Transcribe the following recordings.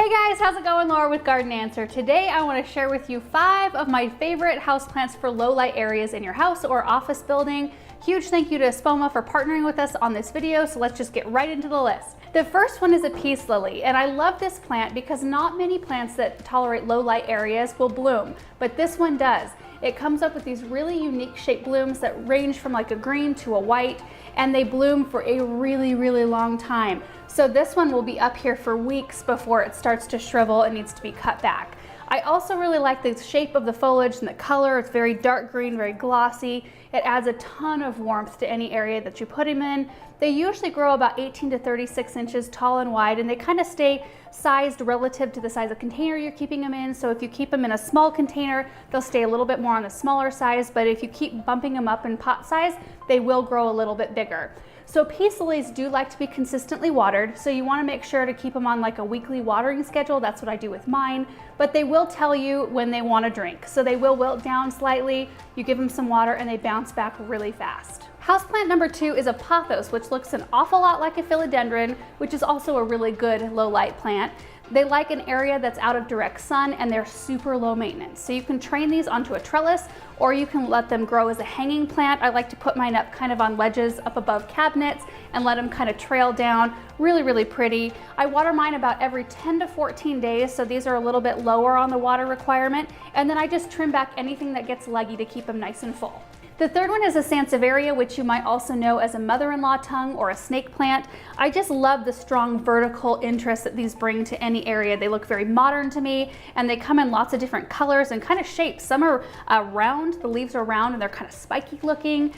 Hey guys, how's it going? Laura with Garden Answer. Today I want to share with you 5 of my favorite houseplants for low light areas in your house or office building. Huge thank you to Espoma for partnering with us on this video, so let's just get right into the list. The first one is a peace lily, and I love this plant because not many plants that tolerate low light areas will bloom, but this one does. It comes up with these really unique shaped blooms that range from like a green to a white, and they bloom for a really long time. So this one will be up here for weeks before it starts to shrivel and needs to be cut back. I also really like the shape of the foliage and the color. It's very dark green, very glossy. It adds a ton of warmth to any area that you put them in. They usually grow about 18 to 36 inches tall and wide, and they kind of stay sized relative to the size of container you're keeping them in. So if you keep them in a small container, they'll stay a little bit more on the smaller size, but if you keep bumping them up in pot size, they will grow a little bit bigger. So peace lilies do like to be consistently watered, so you want to make sure to keep them on like a weekly watering schedule. That's what I do with mine, but they will tell you when they want to drink. So they will wilt down slightly, you give them some water, and they bounce back really fast. Houseplant number 2 is Apophis, which looks an awful lot like a philodendron, which is also a really good low light plant. They like an area that's out of direct sun, and they're super low maintenance. So you can train these onto a trellis, or you can let them grow as a hanging plant. I like to put mine up kind of on ledges up above cabinets and let them kind of trail down. Really pretty. I water mine about every 10 to 14 days, so these are a little bit lower on the water requirement. And then I just trim back anything that gets leggy to keep them nice and full. The third one is a Sansevieria, which you might also know as a mother-in-law tongue or a snake plant. I just love the strong vertical interest that these bring to any area. They look very modern to me, and they come in lots of different colors and kind of shapes. Some are round, the leaves are round and they're kind of spiky looking.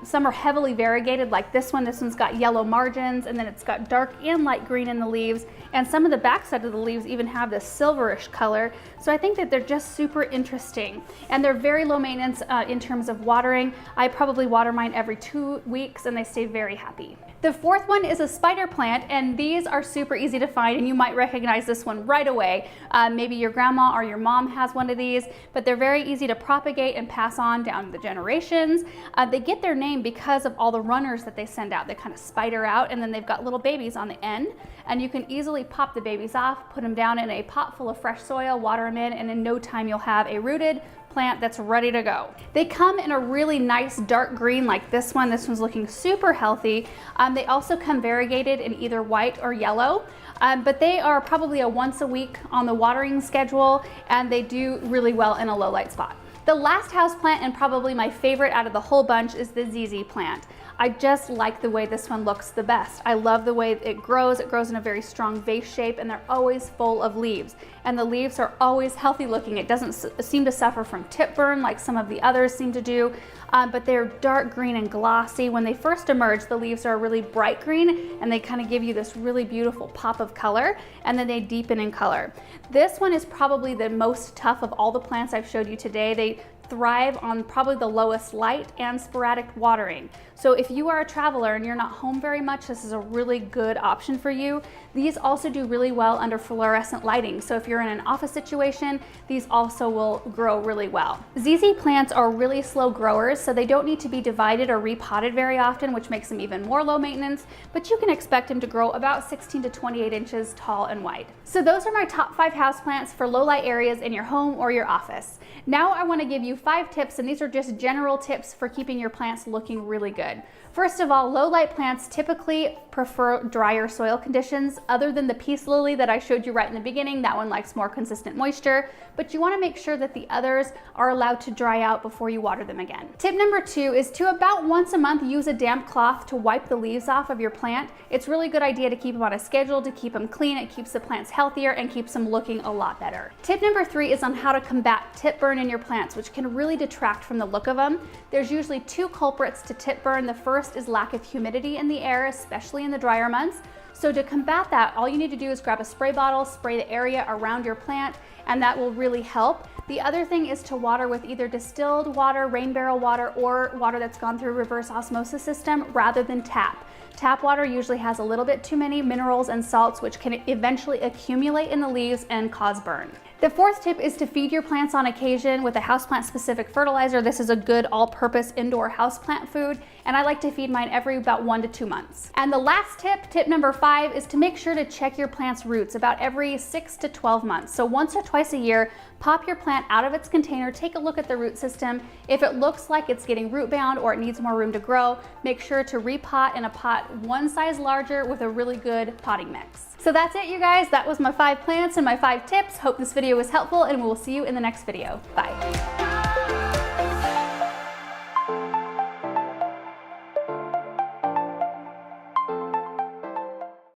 Some are heavily variegated like this one. This one's got yellow margins, and then it's got dark and light green in the leaves. And some of the backside of the leaves even have this silverish color. So I think that they're just super interesting. And they're very low maintenance in terms of water. I probably water mine every 2 weeks, and they stay very happy. The fourth one is a spider plant, and these are super easy to find, and you might recognize this one right away. Maybe your grandma or your mom has one of these, but they're very easy to propagate and pass on down the generations. They get their name because of all the runners that they send out. They kind of spider out, and then they've got little babies on the end, and you can easily pop the babies off, put them down in a pot full of fresh soil, water them in, and in no time you'll have a rooted plant that's ready to go. They come in a really nice dark green like this one. This one's looking super healthy. They also come variegated in either white or yellow, but they are probably a once a week on the watering schedule, and they do really well in a low light spot. The last house plant, and probably my favorite out of the whole bunch, is the Zizi plant. I just like the way this one looks the best. I love the way it grows. It grows in a very strong vase shape, and they're always full of leaves. And the leaves are always healthy looking. It doesn't seem to suffer from tip burn like some of the others seem to do, but they're dark green and glossy. When they first emerge, the leaves are really bright green, and they kind of give you this really beautiful pop of color, and then they deepen in color. This one is probably the most tough of all the plants I've showed you today. They thrive on probably the lowest light and sporadic watering. So if you are a traveler and you're not home very much, this is a really good option for you. These also do really well under fluorescent lighting. So if you're in an office situation, these also will grow really well. Zizi plants are really slow growers, so they don't need to be divided or repotted very often, which makes them even more low maintenance, but you can expect them to grow about 16 to 28 inches tall and wide. So those are my top 5 houseplants for low light areas in your home or your office. Now I want to give you 5 tips, and these are just general tips for keeping your plants looking really good. First of all, low light plants typically prefer drier soil conditions, other than the peace lily that I showed you right in the beginning. That one likes more consistent moisture, but you want to make sure that the others are allowed to dry out before you water them again. Tip number 2 is to about once a month use a damp cloth to wipe the leaves off of your plant. It's really good idea to keep them on a schedule, to keep them clean. It keeps the plants healthier and keeps them looking a lot better. Tip number 3 is on how to combat tip burn in your plants, which can really detract from the look of them. There's usually 2 culprits to tip burn. The first is lack of humidity in the air, especially in the drier months. So to combat that, all you need to do is grab a spray bottle, spray the area around your plant, and that will really help. The other thing is to water with either distilled water, rain barrel water, or water that's gone through a reverse osmosis system rather than tap. Tap water usually has a little bit too many minerals and salts, which can eventually accumulate in the leaves and cause burn. The fourth tip is to feed your plants on occasion with a houseplant specific fertilizer. This is a good all-purpose indoor houseplant food, and I like to feed mine every about 1 to 2 months. And the last tip number 5, is to make sure to check your plant's roots about every 6 to 12 months. So once or twice a year, pop your plant out of its container, take a look at the root system. If it looks like it's getting root bound or it needs more room to grow, make sure to repot in a pot one size larger with a really good potting mix. So that's it, you guys. That was my 5 plants and my 5 tips. Hope this video was helpful, and we'll see you in the next video. Bye.